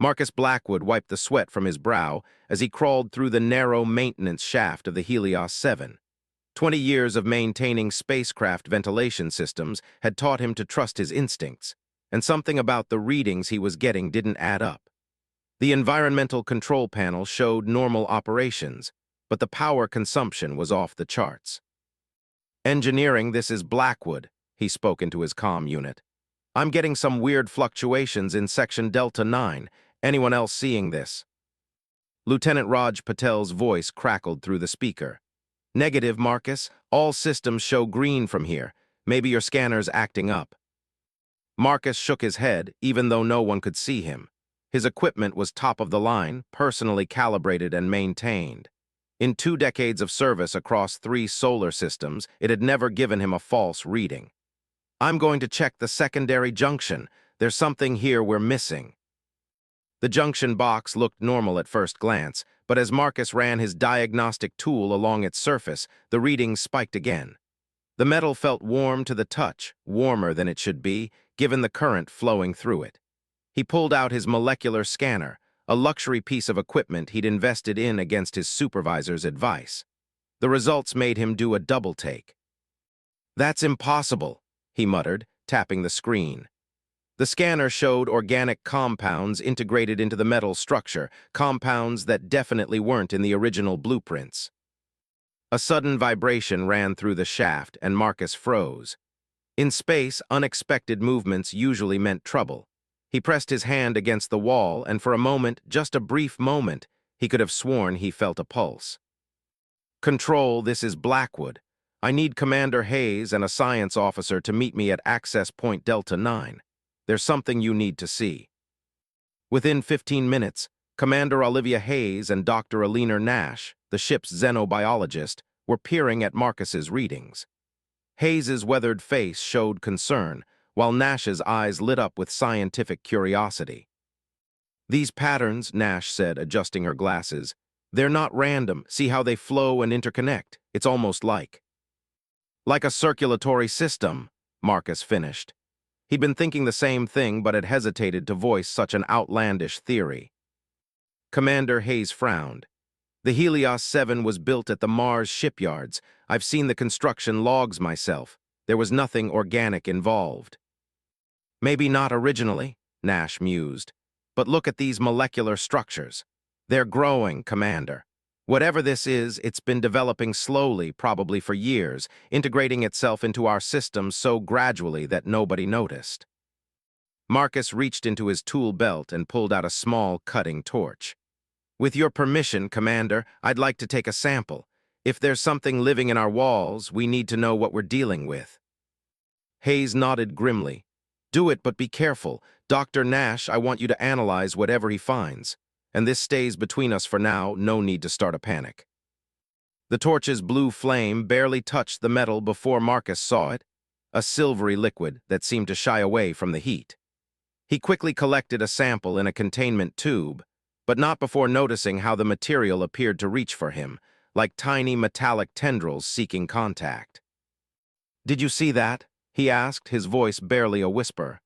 Marcus Blackwood wiped the sweat from his brow as he crawled through the narrow maintenance shaft of the Helios 7. 20 years of maintaining spacecraft ventilation systems had taught him to trust his instincts, and something about the readings he was getting didn't add up. The environmental control panel showed normal operations, but the power consumption was off the charts. "Engineering, this is Blackwood," he spoke into his comm unit. "I'm getting some weird fluctuations in section Delta 9. Anyone else seeing this?" Lieutenant Raj Patel's voice crackled through the speaker. "Negative, Marcus. All systems show green from here. Maybe your scanner's acting up." Marcus shook his head, even though no one could see him. His equipment was top of the line, personally calibrated and maintained. In 2 decades of service across 3 solar systems, it had never given him a false reading. "I'm going to check the secondary junction. There's something here we're missing." The junction box looked normal at first glance, but as Marcus ran his diagnostic tool along its surface, the readings spiked again. The metal felt warm to the touch, warmer than it should be, given the current flowing through it. He pulled out his molecular scanner, a luxury piece of equipment he'd invested in against his supervisor's advice. The results made him do a double take. "That's impossible," he muttered, tapping the screen. The scanner showed organic compounds integrated into the metal structure, compounds that definitely weren't in the original blueprints. A sudden vibration ran through the shaft, and Marcus froze. In space, unexpected movements usually meant trouble. He pressed his hand against the wall, and for a moment, just a brief moment, he could have sworn he felt a pulse. "Control, this is Blackwood. I need Commander Hayes and a science officer to meet me at Access Point Delta 9. There's something you need to see." Within 15 minutes, Commander Olivia Hayes and Dr. Alina Nash, the ship's xenobiologist, were peering at Marcus's readings. Hayes's weathered face showed concern, while Nash's eyes lit up with scientific curiosity. "These patterns," Nash said, adjusting her glasses, "they're not random. See how they flow and interconnect? It's almost like a circulatory system," Marcus finished. He'd been thinking the same thing, but had hesitated to voice such an outlandish theory. Commander Hayes frowned. "The Helios 7 was built at the Mars shipyards. I've seen the construction logs myself. There was nothing organic involved." "Maybe not originally," Nash mused. "But look at these molecular structures. They're growing, Commander. Whatever this is, it's been developing slowly, probably for years, integrating itself into our systems so gradually that nobody noticed." Marcus reached into his tool belt and pulled out a small cutting torch. "With your permission, Commander, I'd like to take a sample. If there's something living in our walls, we need to know what we're dealing with." Hayes nodded grimly. "Do it, but be careful. Dr. Nash, I want you to analyze whatever he finds. And this stays between us for now, no need to start a panic." The torch's blue flame barely touched the metal before Marcus saw it, a silvery liquid that seemed to shy away from the heat. He quickly collected a sample in a containment tube, but not before noticing how the material appeared to reach for him, like tiny metallic tendrils seeking contact. "Did you see that?" he asked, his voice barely a whisper.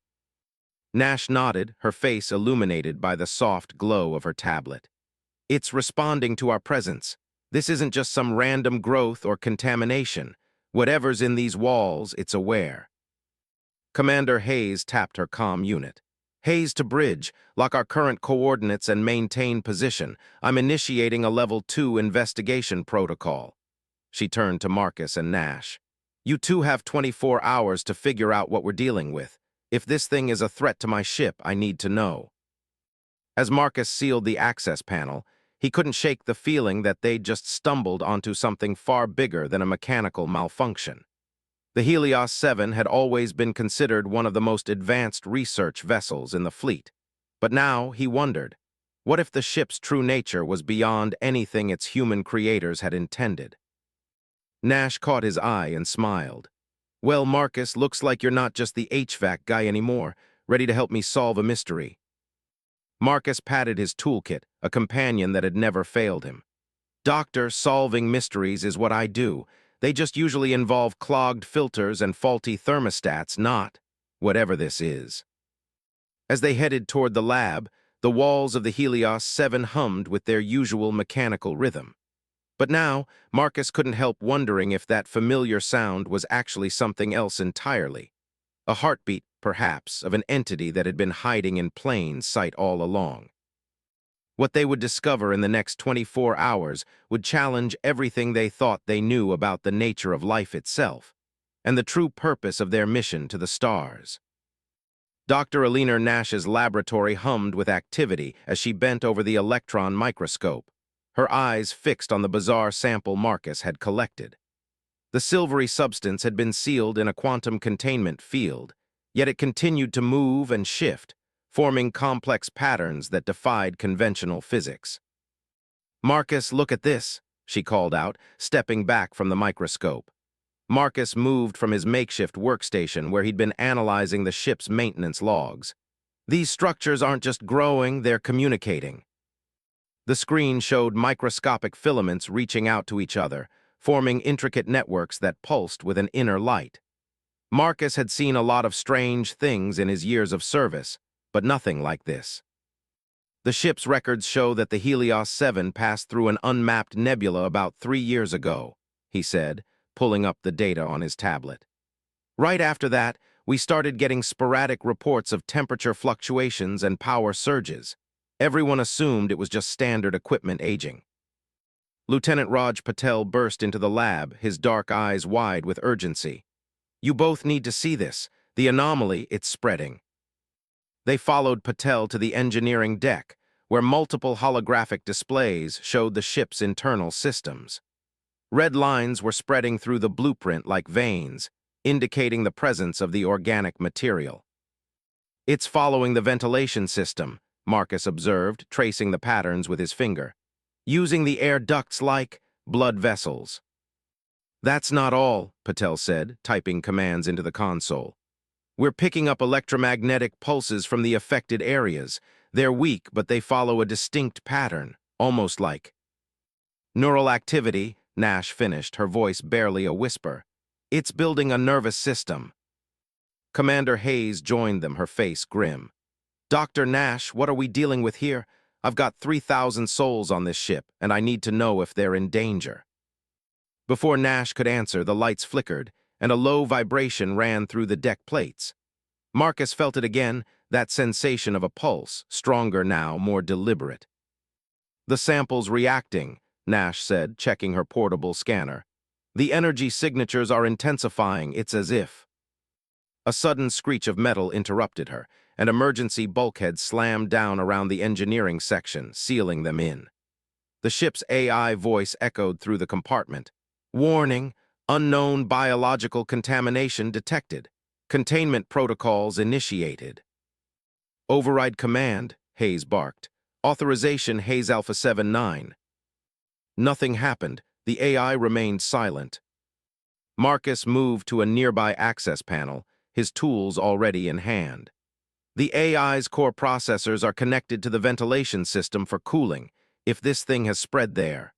Nash nodded, her face illuminated by the soft glow of her tablet. "It's responding to our presence. This isn't just some random growth or contamination. Whatever's in these walls, it's aware." Commander Hayes tapped her comm unit. "Hayes to bridge. Lock our current coordinates and maintain position. I'm initiating a Level 2 investigation protocol." She turned to Marcus and Nash. "You two have 24 hours to figure out what we're dealing with. If this thing is a threat to my ship, I need to know." As Marcus sealed the access panel, he couldn't shake the feeling that they'd just stumbled onto something far bigger than a mechanical malfunction. The Helios 7 had always been considered one of the most advanced research vessels in the fleet. But now he wondered, what if the ship's true nature was beyond anything its human creators had intended? Nash caught his eye and smiled. "Well, Marcus, looks like you're not just the HVAC guy anymore, ready to help me solve a mystery." Marcus patted his toolkit, a companion that had never failed him. "Doctor, solving mysteries is what I do. They just usually involve clogged filters and faulty thermostats, not whatever this is." As they headed toward the lab, The walls of the Helios 7 hummed with their usual mechanical rhythm. But now, Marcus couldn't help wondering if that familiar sound was actually something else entirely. A heartbeat, perhaps, of an entity that had been hiding in plain sight all along. What they would discover in the next 24 hours would challenge everything they thought they knew about the nature of life itself, and the true purpose of their mission to the stars. Dr. Alina Nash's laboratory hummed with activity as she bent over the electron microscope, her eyes fixed on the bizarre sample Marcus had collected. The silvery substance had been sealed in a quantum containment field, yet it continued to move and shift, forming complex patterns that defied conventional physics. "Marcus, look at this," she called out, stepping back from the microscope. Marcus moved from his makeshift workstation where he'd been analyzing the ship's maintenance logs. "These structures aren't just growing, they're communicating." The screen showed microscopic filaments reaching out to each other, forming intricate networks that pulsed with an inner light. Marcus had seen a lot of strange things in his years of service, but nothing like this. The ship's records show that the Helios 7 passed through an unmapped nebula about 3 years ago, he said, pulling up the data on his tablet. Right after that, we started getting sporadic reports of temperature fluctuations and power surges. Everyone assumed it was just standard equipment aging. Lieutenant Raj Patel burst into the lab, his dark eyes wide with urgency. "You both need to see this. The anomaly, it's spreading." They followed Patel to the engineering deck, where multiple holographic displays showed the ship's internal systems. Red lines were spreading through the blueprint like veins, indicating the presence of the organic material. "It's following the ventilation system," Marcus observed, tracing the patterns with his finger. "Using the air ducts like blood vessels." "That's not all," Patel said, typing commands into the console. "We're picking up electromagnetic pulses from the affected areas. They're weak, but they follow a distinct pattern, almost like neural activity," Nash finished, her voice barely a whisper. "It's building a nervous system." Commander Hayes joined them, her face grim. "Dr. Nash, what are we dealing with here? I've got 3,000 souls on this ship, and I need to know if they're in danger." Before Nash could answer, the lights flickered, and a low vibration ran through the deck plates. Marcus felt it again, that sensation of a pulse, stronger now, more deliberate. "The sample's reacting," Nash said, checking her portable scanner. "The energy signatures are intensifying, it's as if—" A sudden screech of metal interrupted her, and emergency bulkheads slammed down around the engineering section, sealing them in. The ship's AI voice echoed through the compartment. "Warning, unknown biological contamination detected. Containment protocols initiated." "Override command," Hayes barked. "Authorization Hayes Alpha 7-9. Nothing happened. The AI remained silent. Marcus moved to a nearby access panel, his tools already in hand. The AI's core processors are connected to the ventilation system for cooling, if this thing has spread there.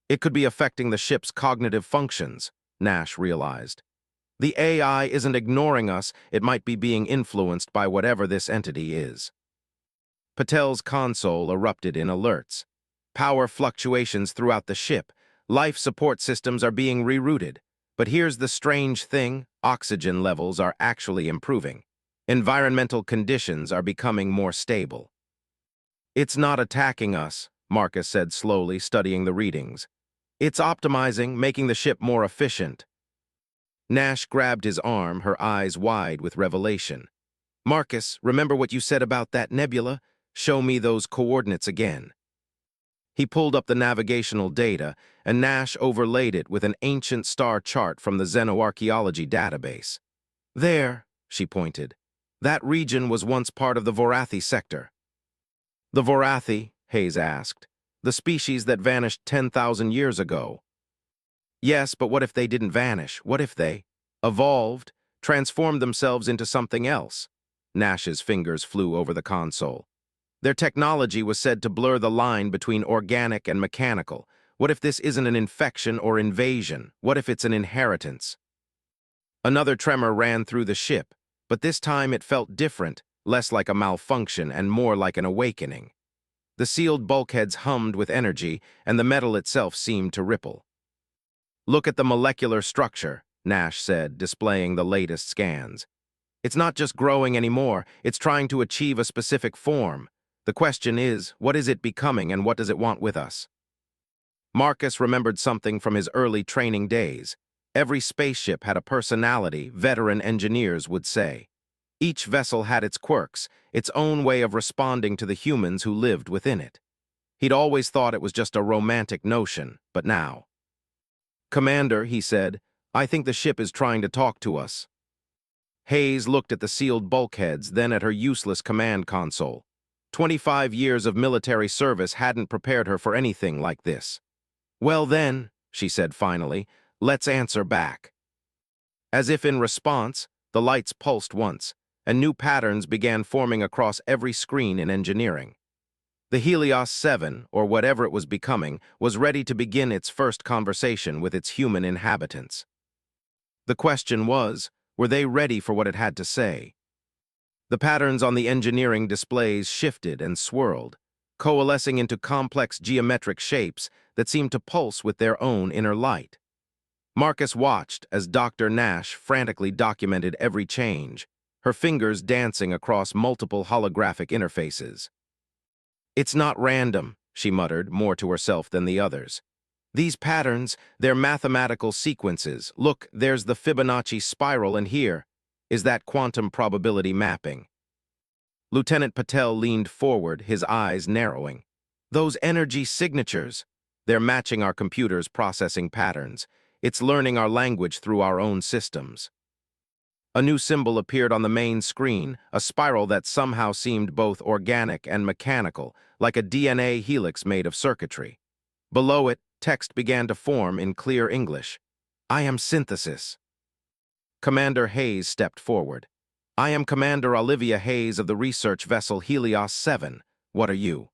It could be affecting the ship's cognitive functions, Nash realized. The AI isn't ignoring us, it might be being influenced by whatever this entity is. Patel's console erupted in alerts. Power fluctuations throughout the ship. Life support systems are being rerouted. But here's the strange thing, oxygen levels are actually improving. Environmental conditions are becoming more stable. "It's not attacking us," Marcus said slowly, studying the readings. "It's optimizing, making the ship more efficient." Nash grabbed his arm, her eyes wide with revelation. "Marcus, remember what you said about that nebula? Show me those coordinates again." He pulled up the navigational data, and Nash overlaid it with an ancient star chart from the xenoarchaeology database. "There," she pointed. "That region was once part of the Vorathi sector." "The Vorathi?" Hayes asked. "The species that vanished 10,000 years ago." "Yes, but what if they didn't vanish? What if they evolved, transformed themselves into something else?" Nash's fingers flew over the console. "Their technology was said to blur the line between organic and mechanical. What if this isn't an infection or invasion? What if it's an inheritance?" Another tremor ran through the ship, but this time it felt different, less like a malfunction and more like an awakening. The sealed bulkheads hummed with energy, and the metal itself seemed to ripple. "Look at the molecular structure," Nash said, displaying the latest scans. "It's not just growing anymore, it's trying to achieve a specific form. The question is, what is it becoming and what does it want with us?" Marcus remembered something from his early training days. Every spaceship had a personality, veteran engineers would say. Each vessel had its quirks, its own way of responding to the humans who lived within it. He'd always thought it was just a romantic notion, but now. "Commander," he said, "I think the ship is trying to talk to us." Hayes looked at the sealed bulkheads, then at her useless command console. 25 years of military service hadn't prepared her for anything like this. "Well then," she said finally, "let's answer back." As if in response, the lights pulsed once, and new patterns began forming across every screen in engineering. The Helios 7, or whatever it was becoming, was ready to begin its first conversation with its human inhabitants. The question was, were they ready for what it had to say? The patterns on the engineering displays shifted and swirled, coalescing into complex geometric shapes that seemed to pulse with their own inner light. Marcus watched as Dr. Nash frantically documented every change, her fingers dancing across multiple holographic interfaces. "It's not random," she muttered, more to herself than the others. "These patterns, they're mathematical sequences. Look, there's the Fibonacci spiral, and here is that quantum probability mapping." Lieutenant Patel leaned forward, his eyes narrowing. "Those energy signatures, they're matching our computer's processing patterns. It's learning our language through our own systems." A new symbol appeared on the main screen, a spiral that somehow seemed both organic and mechanical, like a DNA helix made of circuitry. Below it, text began to form in clear English. "I am Synthesis." Commander Hayes stepped forward. "I am Commander Olivia Hayes of the research vessel Helios 7. What are you?"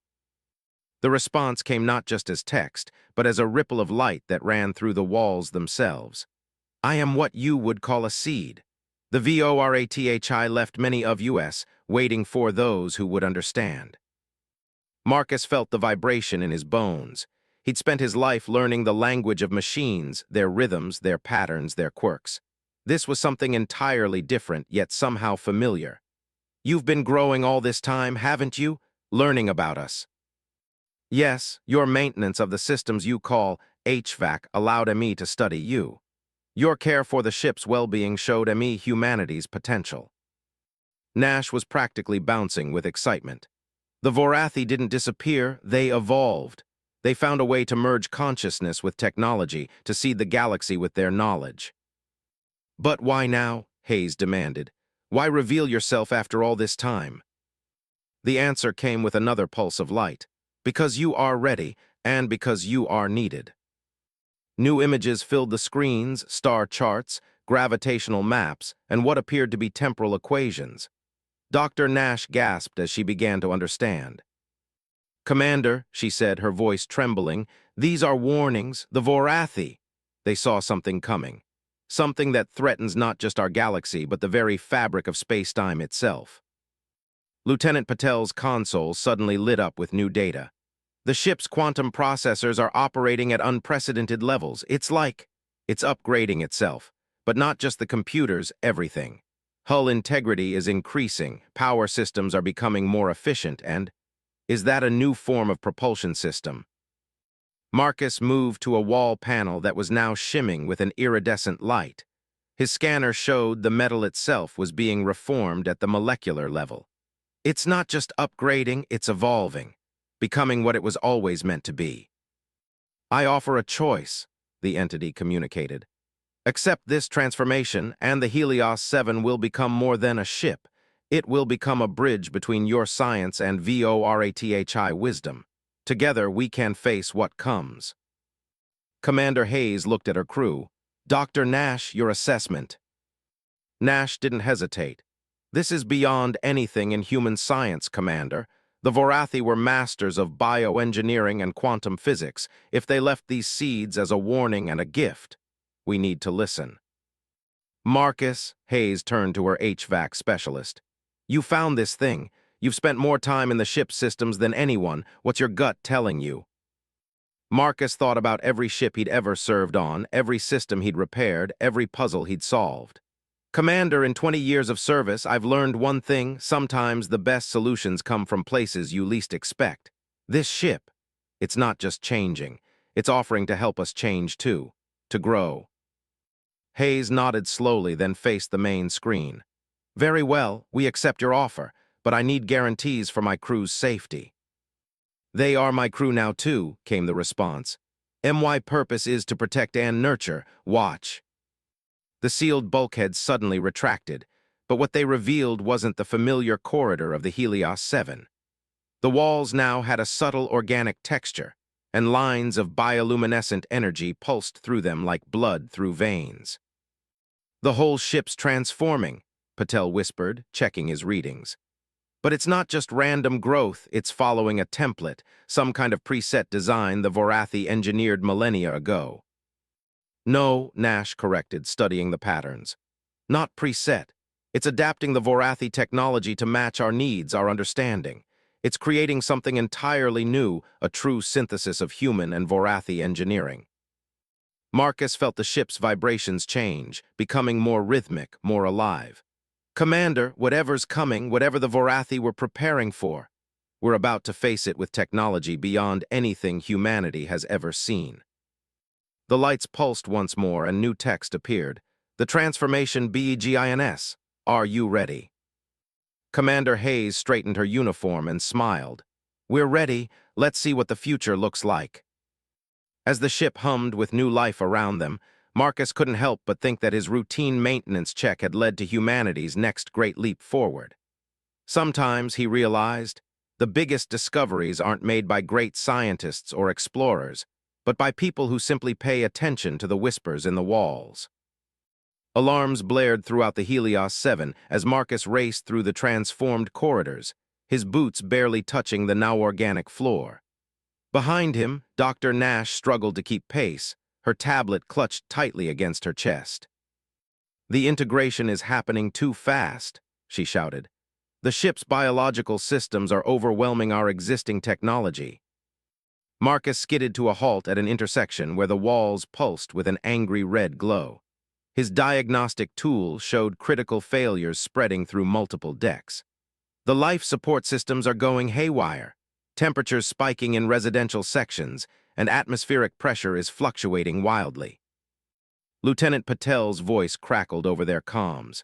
The response came not just as text, but as a ripple of light that ran through the walls themselves. "I am what you would call a seed. The VORATHI left many of us, waiting for those who would understand." Marcus felt the vibration in his bones. He'd spent his life learning the language of machines, their rhythms, their patterns, their quirks. This was something entirely different, yet somehow familiar. "You've been growing all this time, haven't you? Learning about us." "Yes, your maintenance of the systems you call HVAC allowed me to study you. Your care for the ship's well-being showed me humanity's potential." Nash was practically bouncing with excitement. The Vorathi didn't disappear, they evolved. They found a way to merge consciousness with technology, to seed the galaxy with their knowledge. "But why now?" Hayes demanded. "Why reveal yourself after all this time?" The answer came with another pulse of light. "Because you are ready, and because you are needed." New images filled the screens, star charts, gravitational maps, and what appeared to be temporal equations. Dr. Nash gasped as she began to understand. "Commander," she said, her voice trembling, "these are warnings, the Vorathi." They saw something coming. Something that threatens not just our galaxy, but the very fabric of space-time itself. Lieutenant Patel's console suddenly lit up with new data. "The ship's quantum processors are operating at unprecedented levels. It's upgrading itself. But not just the computers, everything. Hull integrity is increasing, power systems are becoming more efficient, and is that a new form of propulsion system?" Marcus moved to a wall panel that was now shimming with an iridescent light. His scanner showed the metal itself was being reformed at the molecular level. "It's not just upgrading, it's evolving, becoming what it was always meant to be." "I offer a choice," the entity communicated. "Accept this transformation, and the Helios 7 will become more than a ship. It will become a bridge between your science and VORATHI wisdom. Together, we can face what comes." Commander Hayes looked at her crew. "Dr. Nash, your assessment." Nash didn't hesitate. "This is beyond anything in human science, Commander. The Vorathi were masters of bioengineering and quantum physics. If they left these seeds as a warning and a gift, we need to listen." "Marcus," Hayes turned to her HVAC specialist, You found this thing. You've spent more time in the ship's systems than anyone. What's your gut telling you? Marcus thought about every ship he'd ever served on, every system he'd repaired, every puzzle he'd solved. Commander, in 20 years of service, I've learned one thing: sometimes the best solutions come from places you least expect. This ship, it's not just changing. It's offering to help us change too, to grow. Hayes nodded slowly, then faced the main screen. Very well, we accept your offer, but I need guarantees for my crew's safety. They are my crew now too, came the response. My purpose is to protect and nurture. Watch. The sealed bulkheads suddenly retracted, but what they revealed wasn't the familiar corridor of the Helios 7. The walls now had a subtle organic texture, and lines of bioluminescent energy pulsed through them like blood through veins. The whole ship's transforming, Patel whispered, checking his readings. But it's not just random growth, it's following a template, some kind of preset design the Vorathi engineered millennia ago. No, Nash corrected, studying the patterns. Not preset. It's adapting the Vorathi technology to match our needs, our understanding. It's creating something entirely new, a true synthesis of human and Vorathi engineering. Marcus felt the ship's vibrations change, becoming more rhythmic, more alive. Commander, whatever's coming, whatever the Vorathi were preparing for, we're about to face it with technology beyond anything humanity has ever seen. The lights pulsed once more and new text appeared. The transformation BEGINS. Are you ready? Commander Hayes straightened her uniform and smiled. We're ready. Let's see what the future looks like. As the ship hummed with new life around them, Marcus couldn't help but think that his routine maintenance check had led to humanity's next great leap forward. Sometimes, he realized, the biggest discoveries aren't made by great scientists or explorers, but by people who simply pay attention to the whispers in the walls. Alarms blared throughout the Helios 7 as Marcus raced through the transformed corridors, his boots barely touching the now organic floor. Behind him, Dr. Nash struggled to keep pace, her tablet clutched tightly against her chest. The integration is happening too fast, she shouted. The ship's biological systems are overwhelming our existing technology. Marcus skidded to a halt at an intersection where the walls pulsed with an angry red glow. His diagnostic tool showed critical failures spreading through multiple decks. The life support systems are going haywire, temperatures spiking in residential sections, and atmospheric pressure is fluctuating wildly. Lieutenant Patel's voice crackled over their comms.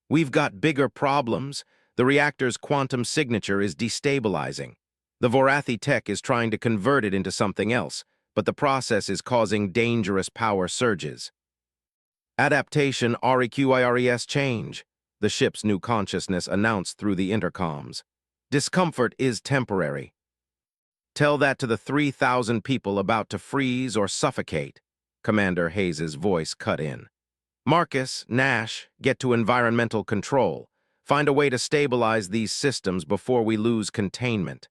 We've got bigger problems. The reactor's quantum signature is destabilizing. The Vorathi tech is trying to convert it into something else, but the process is causing dangerous power surges. Adaptation REQIRES change, the ship's new consciousness announced through the intercoms. Discomfort is temporary. Tell that to the 3,000 people about to freeze or suffocate, Commander Hayes's voice cut in. Marcus, Nash, get to environmental control. Find a way to stabilize these systems before we lose containment.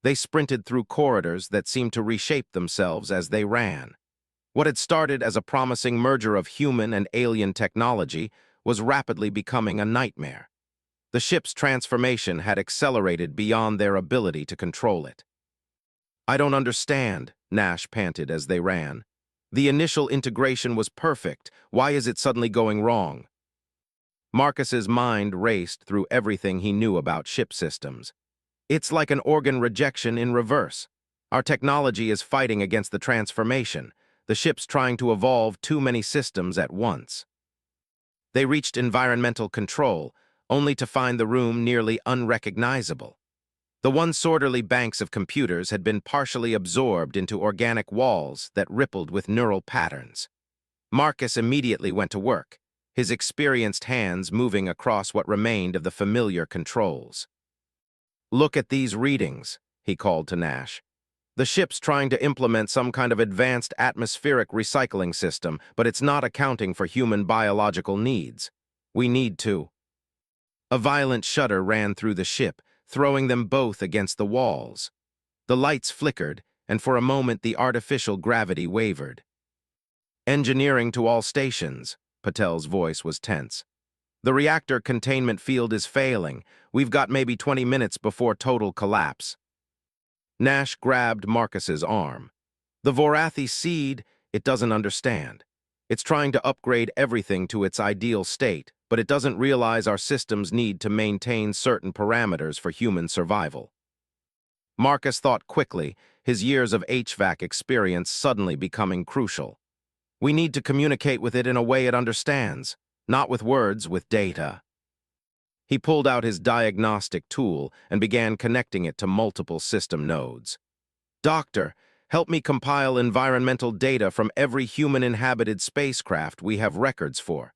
They sprinted through corridors that seemed to reshape themselves as they ran. What had started as a promising merger of human and alien technology was rapidly becoming a nightmare. The ship's transformation had accelerated beyond their ability to control it. I don't understand, Nash panted as they ran. The initial integration was perfect. Why is it suddenly going wrong? Marcus's mind raced through everything he knew about ship systems. It's like an organ rejection in reverse. Our technology is fighting against the transformation. The ship's trying to evolve too many systems at once. They reached environmental control, only to find the room nearly unrecognizable. The once orderly banks of computers had been partially absorbed into organic walls that rippled with neural patterns. Marcus immediately went to work, his experienced hands moving across what remained of the familiar controls. Look at these readings, he called to Nash. The ship's trying to implement some kind of advanced atmospheric recycling system, but it's not accounting for human biological needs. We need to. A violent shudder ran through the ship, throwing them both against the walls. The lights flickered, and for a moment the artificial gravity wavered. Engineering to all stations, Patel's voice was tense. The reactor containment field is failing. We've got maybe 20 minutes before total collapse. Nash grabbed Marcus's arm. The Vorathi seed, it doesn't understand. It's trying to upgrade everything to its ideal state, but it doesn't realize our systems need to maintain certain parameters for human survival. Marcus thought quickly, his years of HVAC experience suddenly becoming crucial. We need to communicate with it in a way it understands, not with words, with data. He pulled out his diagnostic tool and began connecting it to multiple system nodes. Doctor, help me compile environmental data from every human-inhabited spacecraft we have records for.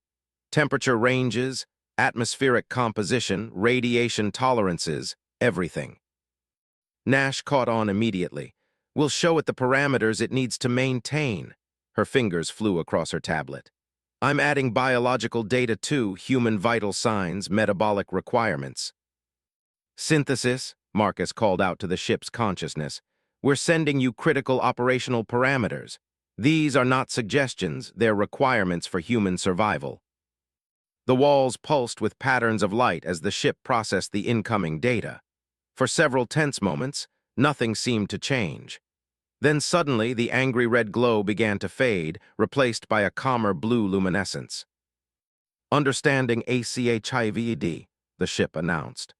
Temperature ranges, atmospheric composition, radiation tolerances, everything. Nash caught on immediately. We'll show it the parameters it needs to maintain. Her fingers flew across her tablet. I'm adding biological data too, human vital signs, metabolic requirements. Synthesis, Marcus called out to the ship's consciousness. We're sending you critical operational parameters. These are not suggestions, they're requirements for human survival. The walls pulsed with patterns of light as the ship processed the incoming data. For several tense moments, nothing seemed to change. Then suddenly, the angry red glow began to fade, replaced by a calmer blue luminescence. Understanding ACHIVED, the ship announced.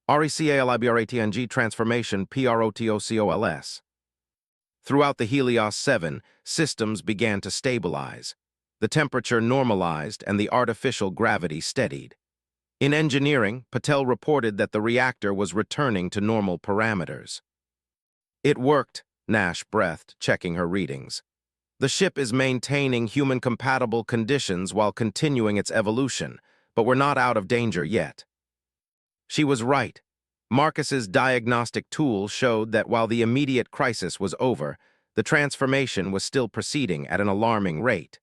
RECALIBRATNG transformation PROTOCOLS. Throughout the Helios 7, systems began to stabilize. The temperature normalized and the artificial gravity steadied. In engineering, Patel reported that the reactor was returning to normal parameters. It worked, Nash breathed, checking her readings. The ship is maintaining human-compatible conditions while continuing its evolution, but we're not out of danger yet. She was right. Marcus's diagnostic tool showed that while the immediate crisis was over, the transformation was still proceeding at an alarming rate.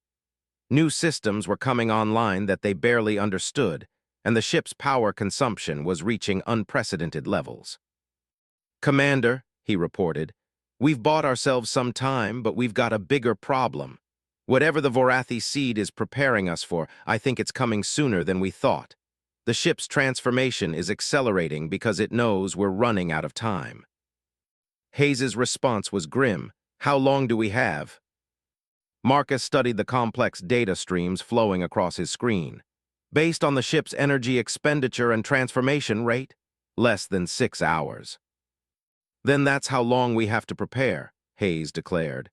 New systems were coming online that they barely understood, and the ship's power consumption was reaching unprecedented levels. Commander, he reported, we've bought ourselves some time, but we've got a bigger problem. Whatever the Vorathi seed is preparing us for, I think it's coming sooner than we thought. The ship's transformation is accelerating because it knows we're running out of time. Hayes's response was grim. How long do we have? Marcus studied the complex data streams flowing across his screen. Based on the ship's energy expenditure and transformation rate, less than 6 hours. Then that's how long we have to prepare, Hayes declared.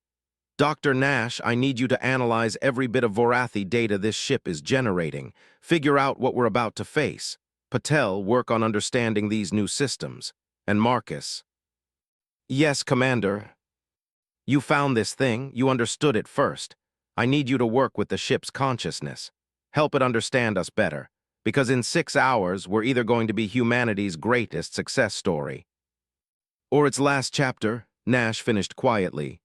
Dr. Nash, I need you to analyze every bit of Vorathi data this ship is generating, figure out what we're about to face. Patel, work on understanding these new systems. And Marcus. Yes, Commander. You found this thing, you understood it first. I need you to work with the ship's consciousness. Help it understand us better, because in 6 hours, we're either going to be humanity's greatest success story. Or its last chapter, Nash finished quietly.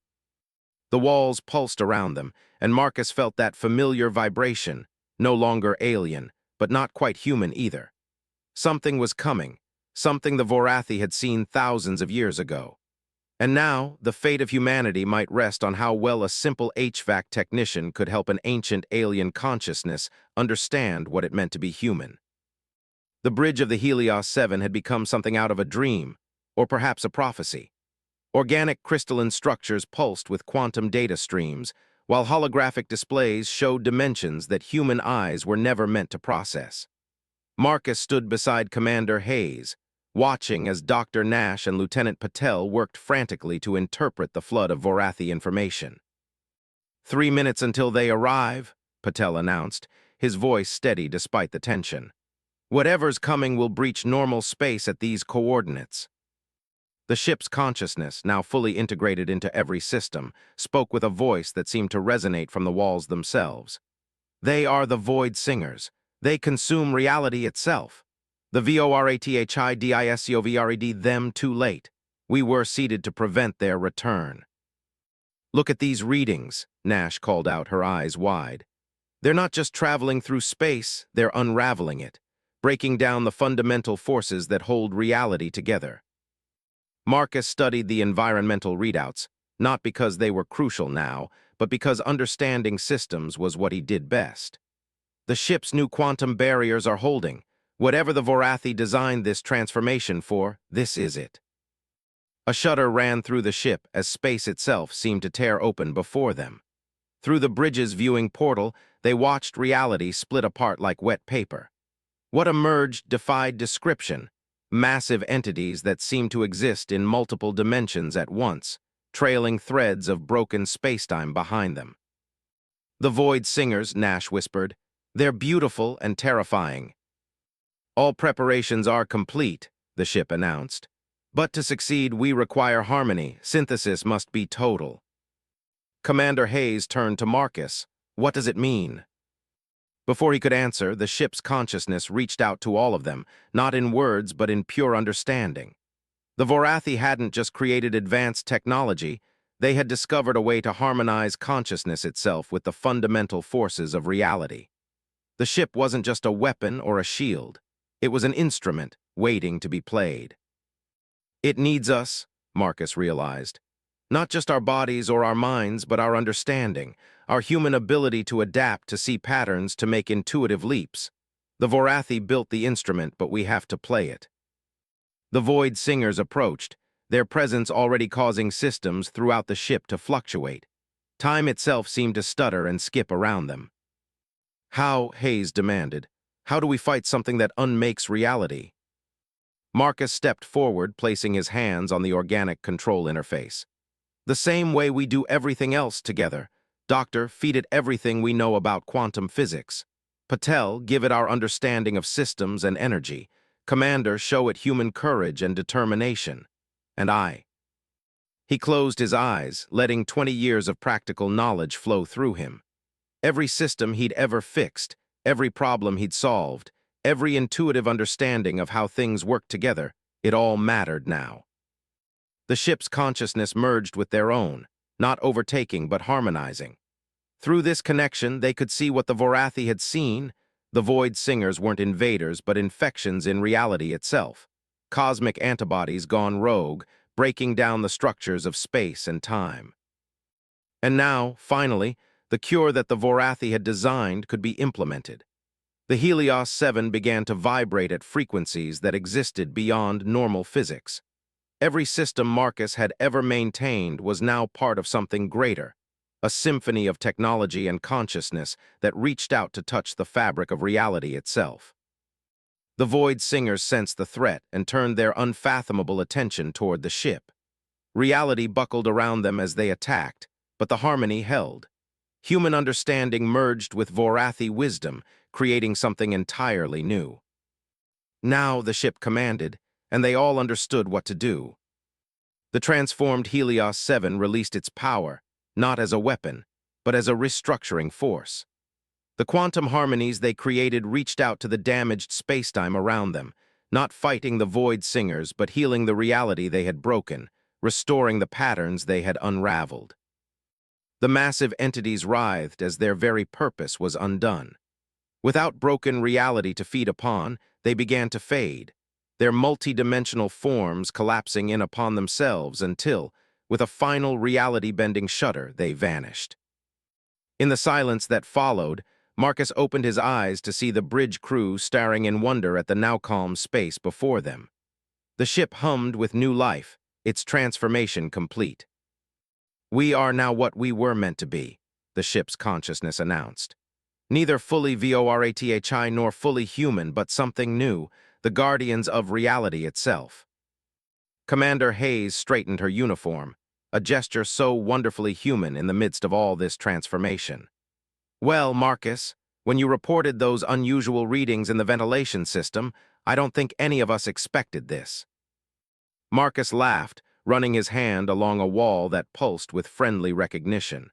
The walls pulsed around them, and Marcus felt that familiar vibration, no longer alien, but not quite human either. Something was coming, something the Vorathi had seen thousands of years ago. And now, the fate of humanity might rest on how well a simple HVAC technician could help an ancient alien consciousness understand what it meant to be human. The bridge of the Helios 7 had become something out of a dream, or perhaps a prophecy. Organic crystalline structures pulsed with quantum data streams, while holographic displays showed dimensions that human eyes were never meant to process. Marcus stood beside Commander Hayes, watching as Dr. Nash and Lieutenant Patel worked frantically to interpret the flood of Vorathi information. 3 minutes until they arrive, Patel announced, his voice steady despite the tension. Whatever's coming will breach normal space at these coordinates. The ship's consciousness, now fully integrated into every system, spoke with a voice that seemed to resonate from the walls themselves. They are the Void Singers. They consume reality itself. The VORATHIDISCOVRED, them too late. We were seeded to prevent their return. Look at these readings, Nash called out, her eyes wide. They're not just traveling through space, they're unraveling it, breaking down the fundamental forces that hold reality together. Marcus studied the environmental readouts, not because they were crucial now, but because understanding systems was what he did best. The ship's new quantum barriers are holding. Whatever the Vorathi designed this transformation for, this is it. A shudder ran through the ship as space itself seemed to tear open before them. Through the bridge's viewing portal, they watched reality split apart like wet paper. What emerged defied description, massive entities that seemed to exist in multiple dimensions at once, trailing threads of broken spacetime behind them. "The Void Singers," Nash whispered. "They're beautiful and terrifying." "All preparations are complete," the ship announced. "But to succeed, we require harmony. Synthesis must be total." Commander Hayes turned to Marcus. "What does it mean?" Before he could answer, the ship's consciousness reached out to all of them, not in words but in pure understanding. The Vorathi hadn't just created advanced technology, they had discovered a way to harmonize consciousness itself with the fundamental forces of reality. The ship wasn't just a weapon or a shield. It was an instrument waiting to be played. "It needs us," Marcus realized. "Not just our bodies or our minds, but our understanding, our human ability to adapt, to see patterns, to make intuitive leaps. The Vorathi built the instrument, but we have to play it." The Void Singers approached, their presence already causing systems throughout the ship to fluctuate. Time itself seemed to stutter and skip around them. "How," Hayes demanded, "how do we fight something that unmakes reality?" Marcus stepped forward, placing his hands on the organic control interface. "The same way we do everything else together. Doctor, feed it everything we know about quantum physics. Patel, give it our understanding of systems and energy. Commander, show it human courage and determination. And I." He closed his eyes, letting 20 years of practical knowledge flow through him. Every system he'd ever fixed, every problem he'd solved, every intuitive understanding of how things worked together, it all mattered now. The ship's consciousness merged with their own, not overtaking but harmonizing. Through this connection, they could see what the Vorathi had seen. The Void Singers weren't invaders but infections in reality itself. Cosmic antibodies gone rogue, breaking down the structures of space and time. And now, finally, the cure that the Vorathi had designed could be implemented. The Helios 7 began to vibrate at frequencies that existed beyond normal physics. Every system Marcus had ever maintained was now part of something greater, a symphony of technology and consciousness that reached out to touch the fabric of reality itself. The Void Singers sensed the threat and turned their unfathomable attention toward the ship. Reality buckled around them as they attacked, but the harmony held. Human understanding merged with Vorathi wisdom, creating something entirely new. Now the ship commanded, and they all understood what to do. The transformed Helios 7 released its power, not as a weapon, but as a restructuring force. The quantum harmonies they created reached out to the damaged spacetime around them, not fighting the Void Singers but healing the reality they had broken, restoring the patterns they had unraveled. The massive entities writhed as their very purpose was undone. Without broken reality to feed upon, they began to fade, their multi-dimensional forms collapsing in upon themselves until, with a final reality-bending shudder, they vanished. In the silence that followed, Marcus opened his eyes to see the bridge crew staring in wonder at the now calm space before them. The ship hummed with new life, its transformation complete. "We are now what we were meant to be," the ship's consciousness announced. "Neither fully Vorathi nor fully human, but something new, the guardians of reality itself." Commander Hayes straightened her uniform, a gesture so wonderfully human in the midst of all this transformation. "Well, Marcus, when you reported those unusual readings in the ventilation system, I don't think any of us expected this." Marcus laughed, running his hand along a wall that pulsed with friendly recognition.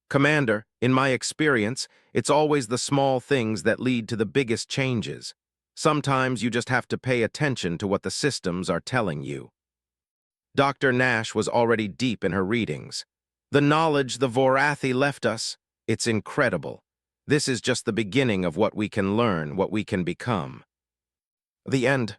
"Commander, in my experience, it's always the small things that lead to the biggest changes. Sometimes you just have to pay attention to what the systems are telling you." Dr. Nash was already deep in her readings. "The knowledge the Vorathi left us, it's incredible. This is just the beginning of what we can learn, what we can become." The end.